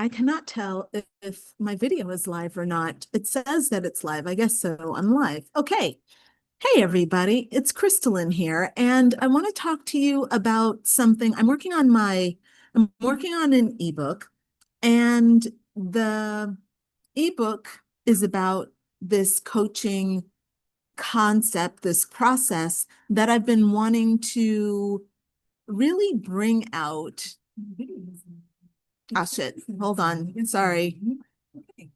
I cannot tell if my video is live or not. It says that it's live. I guess so. I'm live. Okay. Hey, everybody. It's Crystalline here, and I want to talk to you about something. I'm working on an ebook, and the ebook is about this coaching concept, this process that I've been wanting to really bring out. Oh, shit. Hold on. Sorry. Okay.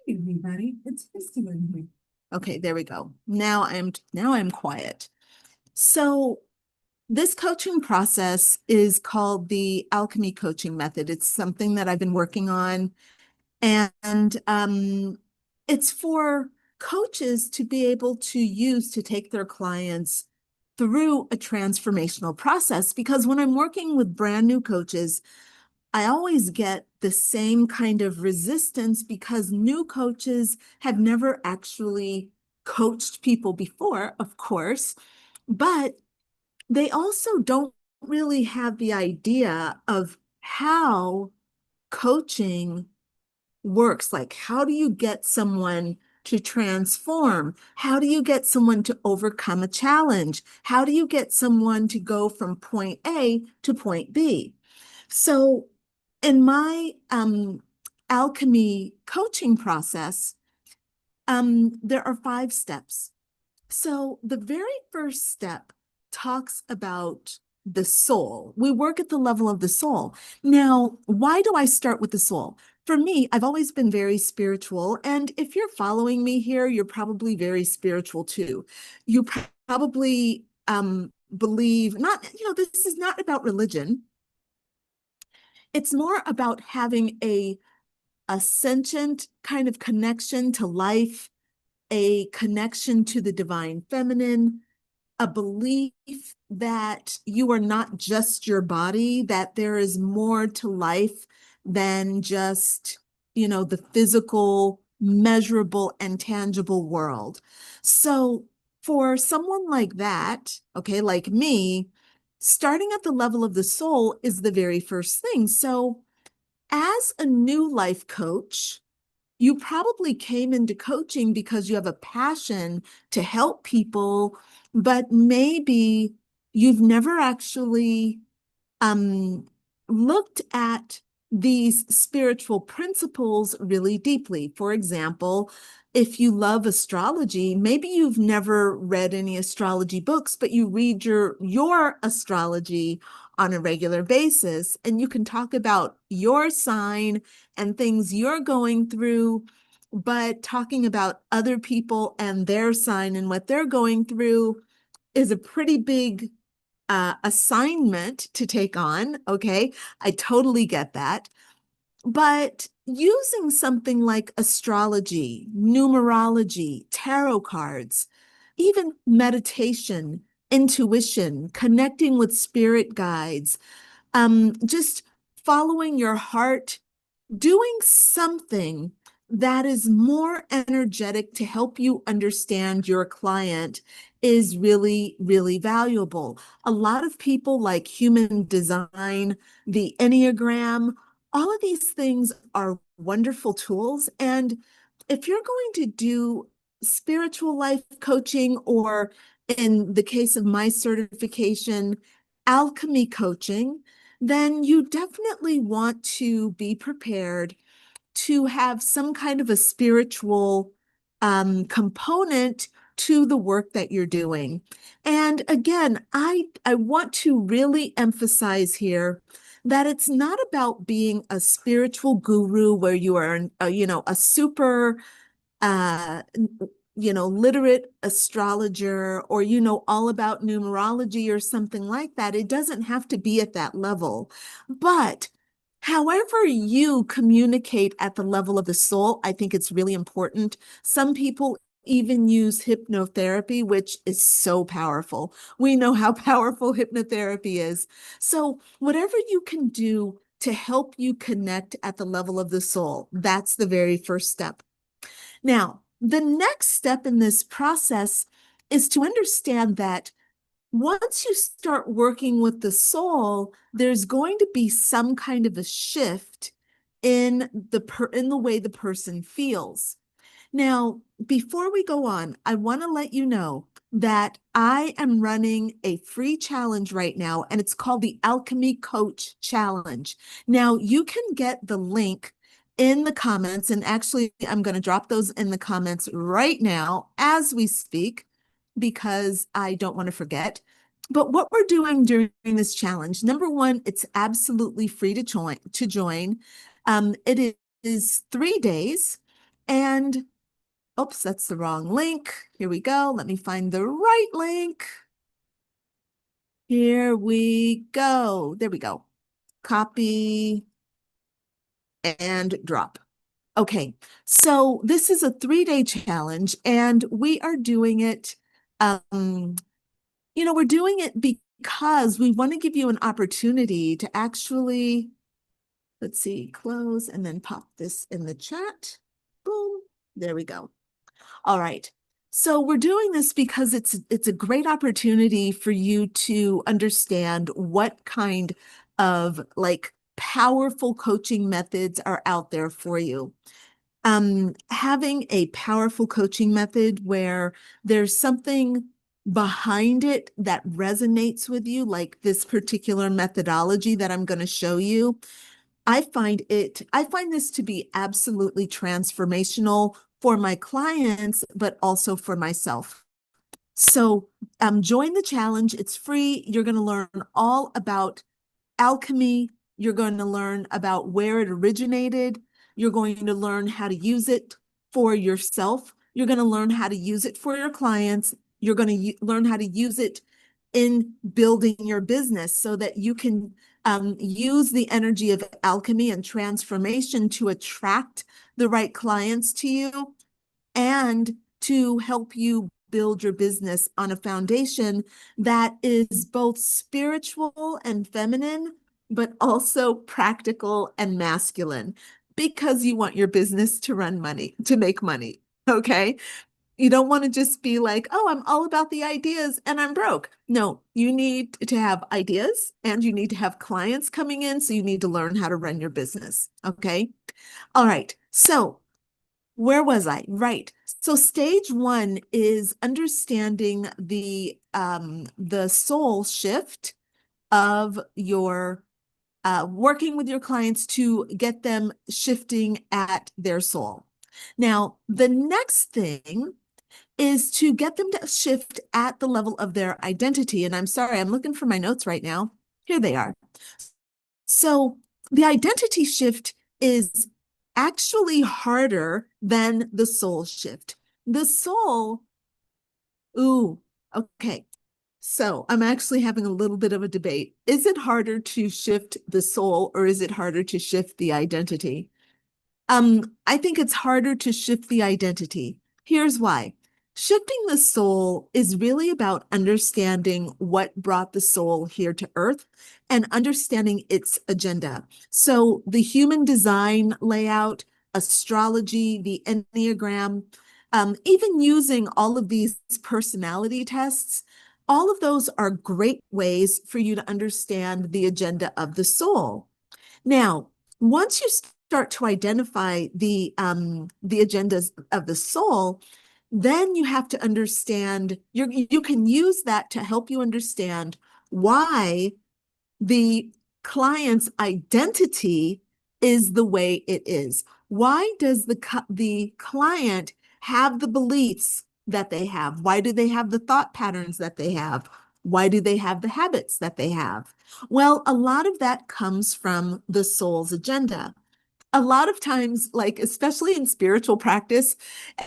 Hey, everybody. It's Kristen here. Okay, there we go. Now I'm quiet. So this coaching process is called the Alchemy Coaching Method. It's something that I've been working on, and it's for coaches to be able to use to take their clients through a transformational process. Because when I'm working with brand new coaches, I always get the same kind of resistance because new coaches have never actually coached people before, of course, but they also don't really have the idea of how coaching works. Like, how do you get someone to transform? How do you get someone to overcome a challenge? How do you get someone to go from point A to point B? So in my alchemy coaching process, there are 5 steps. So the very first step talks about the soul. We work at the level of the soul. Now, why do I start with the soul? For me, I've always been very spiritual. And if you're following me here, you're probably very spiritual too. You probably believe not, this is not about religion. It's more about having a sentient kind of connection to life, a connection to the divine feminine, a belief that you are not just your body, that there is more to life than just, the physical, measurable, and tangible world. So for someone like that, okay, like me, starting at the level of the soul is the very first thing. So as a new life coach, you probably came into coaching because you have a passion to help people, but maybe you've never actually looked at these spiritual principles really deeply. For example, if you love astrology, maybe you've never read any astrology books, but you read your astrology on a regular basis, and you can talk about your sign and things you're going through, but talking about other people and their sign and what they're going through is a pretty big assignment to take on. Okay, I totally get that. But using something like astrology, numerology, tarot cards, even meditation, intuition, connecting with spirit guides, just following your heart, doing something that is more energetic to help you understand your client is really, really valuable. A lot of people like human design, the Enneagram, all of these things are wonderful tools. And if you're going to do spiritual life coaching, or in the case of my certification, alchemy coaching, then you definitely want to be prepared to have some kind of a spiritual component to the work that you're doing. And again, I want to really emphasize here that it's not about being a spiritual guru where you are, a super uh, literate astrologer, or all about numerology or something like that. It doesn't have to be at that level. But however you communicate at the level of the soul, I think it's really important. Some people even use hypnotherapy, which is so powerful. We know how powerful hypnotherapy is. So whatever you can do to help you connect at the level of the soul, that's the very first step. Now, the next step in this process is to understand that once you start working with the soul, there's going to be some kind of a shift in the way the person feels. Now, before we go on, I want to let you know that I am running a free challenge right now, and it's called the Alchemy Coach Challenge. Now, you can get the link in the comments, and actually, I'm going to drop those in the comments right now as we speak because I don't want to forget. But what we're doing during this challenge, number one, it's absolutely free to join. It is 3 days, and oops, that's the wrong link. Here we go. Let me find the right link. Here we go. There we go. Copy and drop. Okay, so this is a 3-day challenge, and we are doing it, we're doing it because we want to give you an opportunity to actually, let's see, close and then pop this in the chat. Boom, there we go. All right. So we're doing this because it's a great opportunity for you to understand what kind of like powerful coaching methods are out there for you. Having a powerful coaching method where there's something behind it that resonates with you, like this particular methodology that I'm going to show you, I find this to be absolutely transformational for my clients, but also for myself. So join the challenge. It's free. You're going to learn all about alchemy. You're going to learn about where it originated. You're going to learn how to use it for yourself. You're going to learn how to use it for your clients. You're going to learn how to use it in building your business so that you can use the energy of alchemy and transformation to attract the right clients to you and to help you build your business on a foundation that is both spiritual and feminine, but also practical and masculine, because you want your business to make money. Okay. You don't want to just be like, oh, I'm all about the ideas and I'm broke. No, you need to have ideas and you need to have clients coming in. So you need to learn how to run your business. Okay. All right. So where was I? Right. So stage one is understanding the soul shift of your working with your clients to get them shifting at their soul. Now, the next thing is to get them to shift at the level of their identity. And I'm sorry, I'm looking for my notes right now. Here they are. So the identity shift is actually harder than the soul shift. The soul, ooh, okay. So I'm actually having a little bit of a debate. Is it harder to shift the soul or is it harder to shift the identity? I think it's harder to shift the identity. Here's why. Shifting the soul is really about understanding what brought the soul here to Earth and understanding its agenda. So the human design layout, astrology, the Enneagram, even using all of these personality tests, all of those are great ways for you to understand the agenda of the soul. Now, once you start to identify the agendas of the soul, then you have to understand, you can use that to help you understand why the client's identity is the way it is. Why does the client have the beliefs that they have? Why do they have the thought patterns that they have? Why do they have the habits that they have? Well, a lot of that comes from the soul's agenda. A lot of times, like, especially in spiritual practice,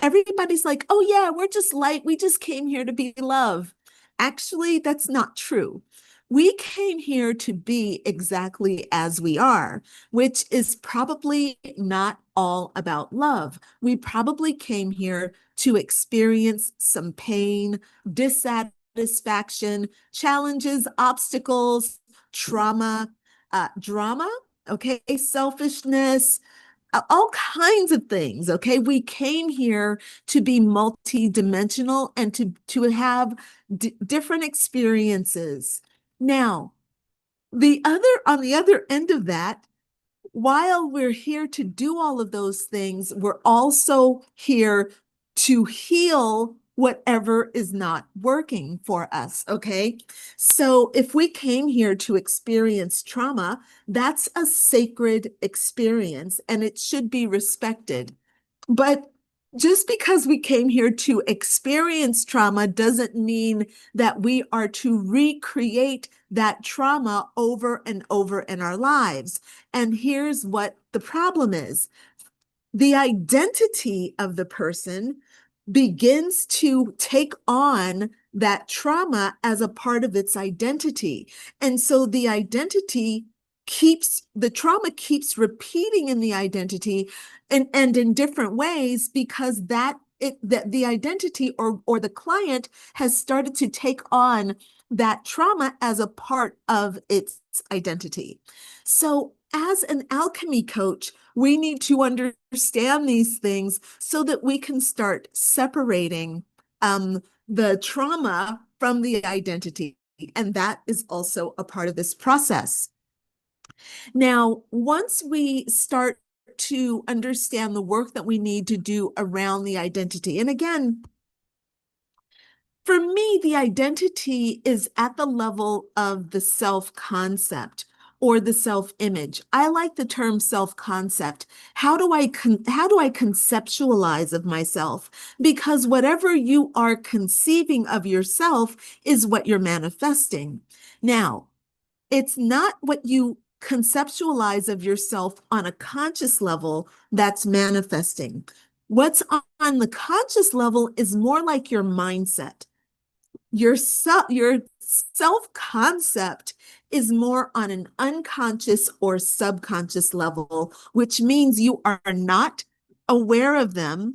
everybody's like, oh yeah, we're just light. We just came here to be love. Actually, that's not true. We came here to be exactly as we are, which is probably not all about love. We probably came here to experience some pain, dissatisfaction, challenges, obstacles, trauma, drama, okay, selfishness, all kinds of things. Okay, we came here to be multi-dimensional and to have different experiences. Now, on the other end of that, while we're here to do all of those things, we're also here to heal whatever is not working for us, okay? So if we came here to experience trauma, that's a sacred experience and it should be respected. But just because we came here to experience trauma doesn't mean that we are to recreate that trauma over and over in our lives. And here's what the problem is. The identity of the person begins to take on that trauma as a part of its identity. And so the trauma keeps repeating in the identity and in different ways because that the identity or the client has started to take on that trauma as a part of its identity. So as an alchemy coach, we need to understand these things so that we can start separating the trauma from the identity. And that is also a part of this process. Now, once we start to understand the work that we need to do around the identity, and again, for me, the identity is at the level of the self-concept or the self-image. I like the term self-concept. How do I conceptualize of myself? Because whatever you are conceiving of yourself is what you're manifesting. Now, it's not what you conceptualize of yourself on a conscious level that's manifesting. What's on the conscious level is more like your mindset. Your self-concept is more on an unconscious or subconscious level, which means you are not aware of them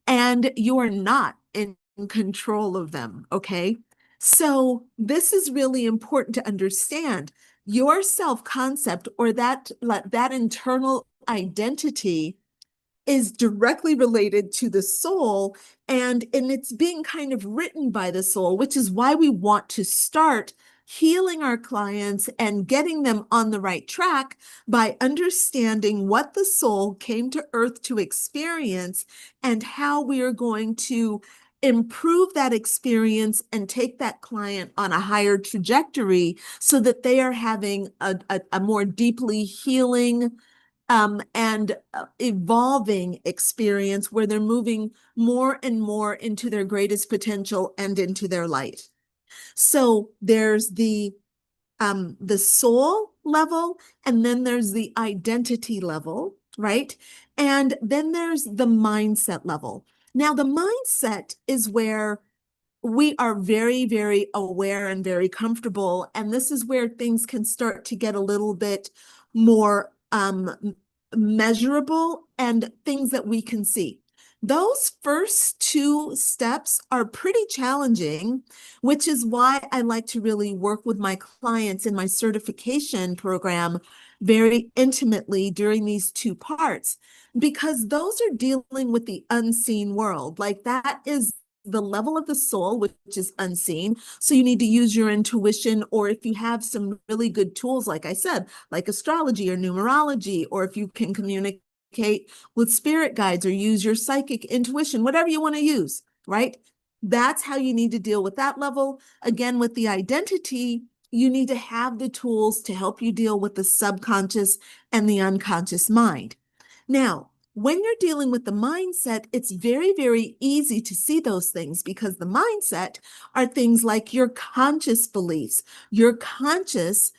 and you are not in control of them, okay? So this is really important to understand. Your self-concept or that internal identity is directly related to the soul and it's being kind of written by the soul, which is why we want to start healing our clients and getting them on the right track by understanding what the soul came to earth to experience and how we are going to improve that experience and take that client on a higher trajectory so that they are having a more deeply healing and evolving experience where they're moving more and more into their greatest potential and into their light. So there's the soul level, and then there's the identity level, right? And then there's the mindset level. Now, the mindset is where we are very, very aware and very comfortable. And this is where things can start to get a little bit more measurable and things that we can see. Those first two steps are pretty challenging, which is why I like to really work with my clients in my certification program very intimately during these two parts, because those are dealing with the unseen world. Like that is the level of the soul, which is unseen. So you need to use your intuition, or if you have some really good tools, like I said, like astrology or numerology, or if you can communicate with spirit guides or use your psychic intuition, whatever you want to use, right? That's how you need to deal with that level. Again, with the identity, you need to have the tools to help you deal with the subconscious and the unconscious mind. Now, when you're dealing with the mindset, it's very, very easy to see those things because the mindset are things like your conscious beliefs, your conscious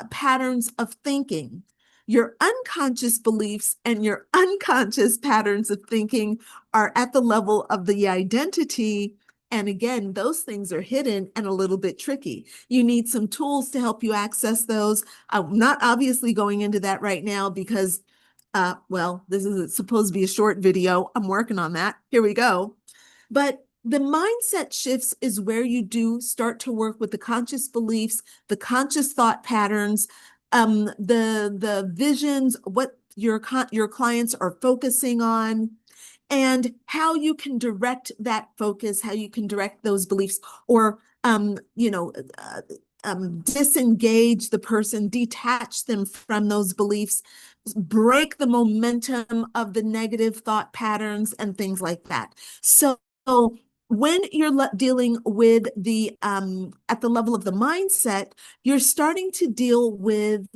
patterns of thinking. Your unconscious beliefs and your unconscious patterns of thinking are at the level of the identity. And again, those things are hidden and a little bit tricky. You need some tools to help you access those. I'm not obviously going into that right now because well, this is supposed to be a short video. I'm working on that. Here we go. But the mindset shifts is where you do start to work with the conscious beliefs, the conscious thought patterns, the visions, what your clients are focusing on, and how you can direct that focus, how you can direct those beliefs, or disengage the person, detach them from those beliefs, break the momentum of the negative thought patterns and things like that. So when you're dealing with the at the level of the mindset, you're starting to deal with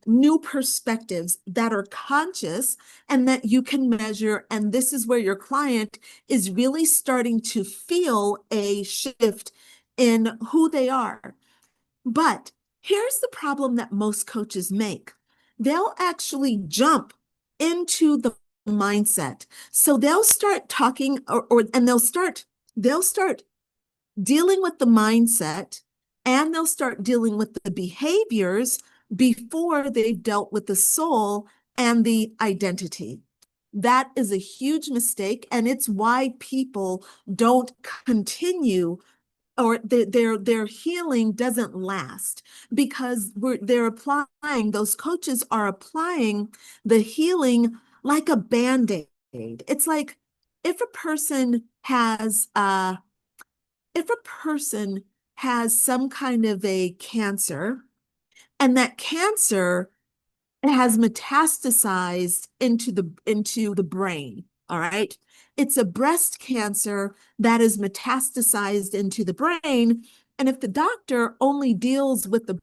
new perspectives that are conscious and that you can measure. And this is where your client is really starting to feel a shift in who they are. But here's the problem that most coaches make. They'll actually jump into the mindset. So they'll start talking and they'll start dealing with the mindset, and they'll start dealing with the behaviors before they've dealt with the soul and the identity. That is a huge mistake, and it's why people don't continue, or their healing doesn't last, because they're applying, those coaches are applying the healing like a Band-Aid. It's like if a person has if a person has some kind of a cancer, and that cancer has metastasized into the brain, all right? It's a breast cancer that is metastasized into the brain. And if the doctor only deals with the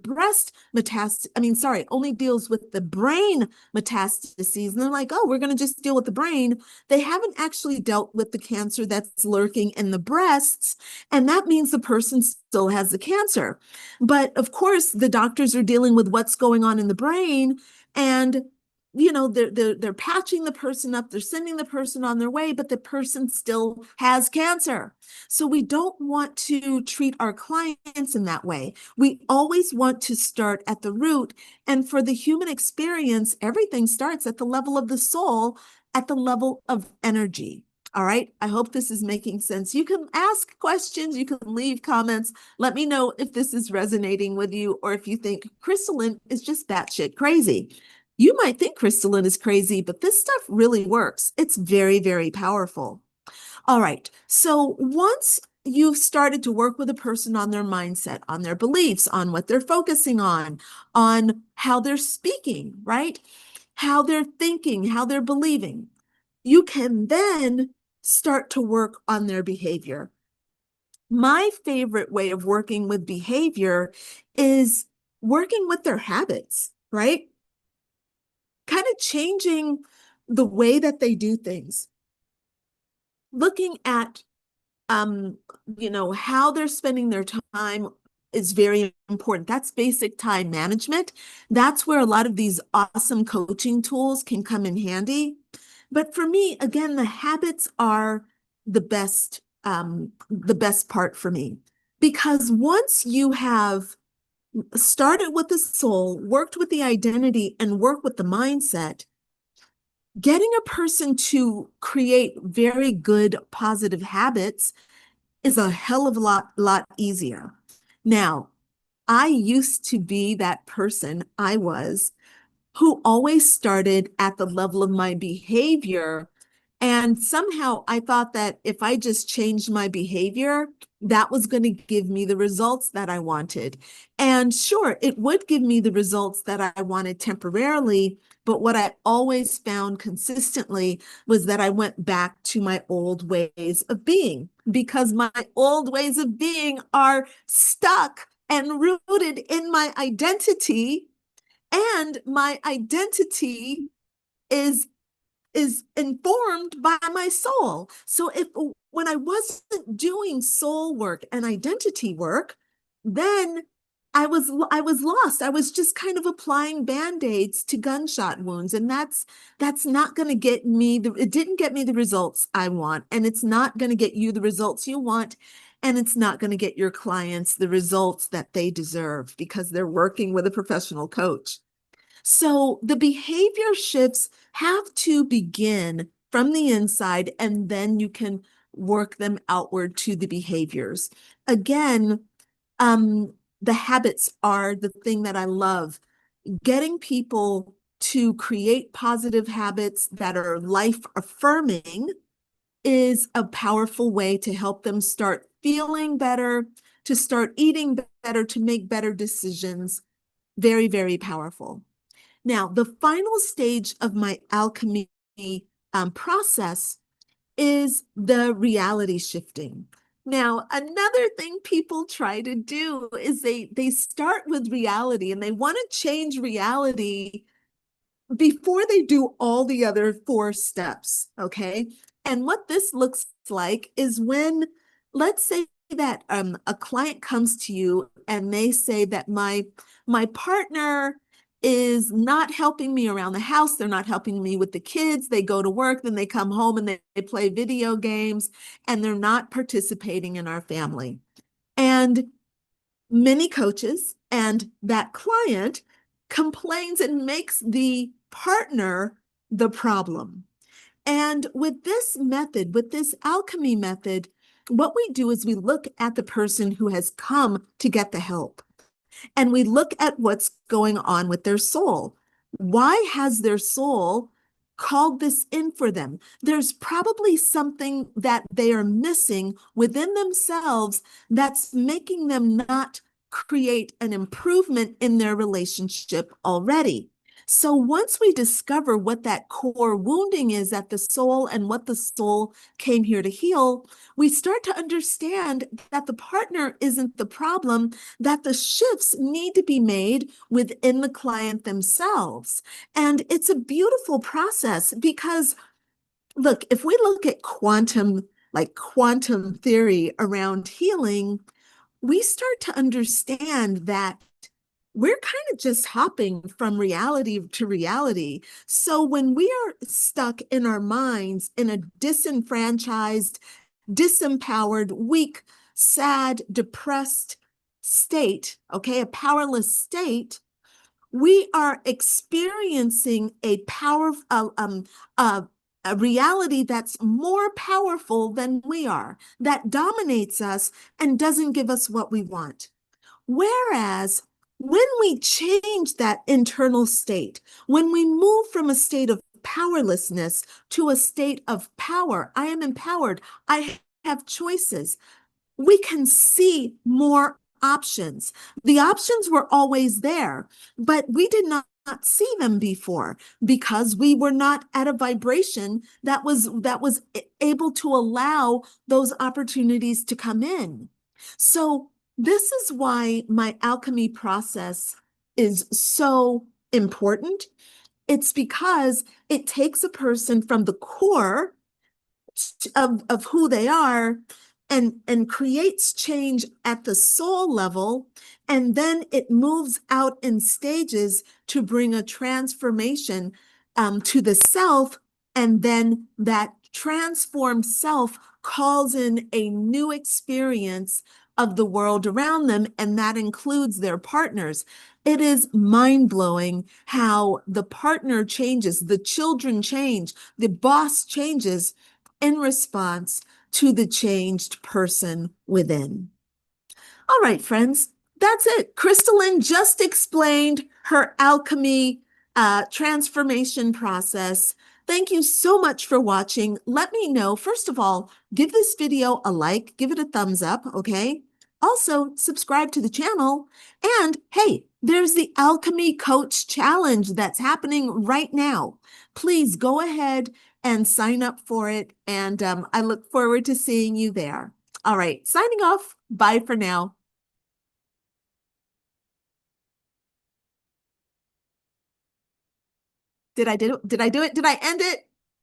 only deals with the brain metastases, and they're like, oh, we're going to just deal with the brain, they haven't actually dealt with the cancer that's lurking in the breasts. And that means the person still has the cancer. But of course, the doctors are dealing with what's going on in the brain, and they're patching the person up, they're sending the person on their way, but the person still has cancer. So we don't want to treat our clients in that way. We always want to start at the root. And for the human experience, everything starts at the level of the soul, at the level of energy. All right. I hope this is making sense. You can ask questions, you can leave comments. Let me know if this is resonating with you, or if you think crystalline is just batshit crazy. You might think crystalline is crazy, but this stuff really works. It's very, very powerful. All right. So once you've started to work with a person on their mindset, on their beliefs, on what they're focusing on how they're speaking, right? How they're thinking, how they're believing, you can then start to work on their behavior. My favorite way of working with behavior is working with their habits, right? Kind of changing the way that they do things. Looking at, how they're spending their time is very important. That's basic time management. That's where a lot of these awesome coaching tools can come in handy. But for me, again, the habits are the best part for me, because once you have started with the soul, worked with the identity, and worked with the mindset, getting a person to create very good positive habits is a hell of a lot easier. Now, I used to be that person, who always started at the level of my behavior. And somehow I thought that if I just changed my behavior, that was going to give me the results that I wanted. And sure, it would give me the results that I wanted temporarily. But what I always found consistently was that I went back to my old ways of being, because my old ways of being are stuck and rooted in my identity, and my identity is informed by my soul. So when I wasn't doing soul work and identity work, then I was lost. I was just kind of applying Band-Aids to gunshot wounds, and that's not going to get me it didn't get me the results I want, and it's not going to get you the results you want, and it's not going to get your clients the results that they deserve, because they're working with a professional coach. So the behavior shifts have to begin from the inside, and then you can work them outward to the behaviors. Again, the habits are the thing that I love. Getting people to create positive habits that are life affirming is a powerful way to help them start feeling better, to start eating better, to make better decisions. Very, very powerful. Now, the final stage of my alchemy process is the reality shifting. Now, another thing people try to do is they start with reality and they want to change reality before they do all the other 4 steps, okay? And what this looks like is when, let's say that a client comes to you and they say that my partner is not helping me around the house. They're not helping me with the kids. They go to work, then they come home and they play video games, and they're not participating in our family. And many coaches and that client complains and makes the partner the problem. And with this method, with this alchemy method, what we do is we look at the person who has come to get the help, and we look at what's going on with their soul. Why has their soul called this in for them? There's probably something that they are missing within themselves that's making them not create an improvement in their relationship already. So once we discover what that core wounding is at the soul and what the soul came here to heal, we start to understand that the partner isn't the problem, that the shifts need to be made within the client themselves. And it's a beautiful process because, look, if we look at quantum theory around healing, we start to understand that we're kind of just hopping from reality to reality. So when we are stuck in our minds in a disenfranchised, disempowered, weak, sad, depressed state, okay, a powerless state, we are experiencing a reality that's more powerful than we are, that dominates us and doesn't give us what we want. Whereas when we change that internal state, when we move from a state of powerlessness to a state of power, I am empowered, I have choices, we can see more options. The options were always there, but we did not see them before because we were not at a vibration that was able to allow those opportunities to come in. So this is why my alchemy process is so important. It's because it takes a person from the core of who they are and creates change at the soul level, and then it moves out in stages to bring a transformation to the self, and then that transformed self calls in a new experience of the world around them, and that includes their partners. It is mind-blowing how the partner changes, the children change, the boss changes in response to the changed person within. All right, friends, that's it. Crystalline just explained her alchemy transformation process. Thank you so much for watching. Let me know, first of all, give this video a like, give it a thumbs up, okay? Also, subscribe to the channel. And hey, there's the Alchemy Coach Challenge that's happening right now. Please go ahead and sign up for it. And I look forward to seeing you there. All right, signing off. Bye for now. Did I do it? Did I end it?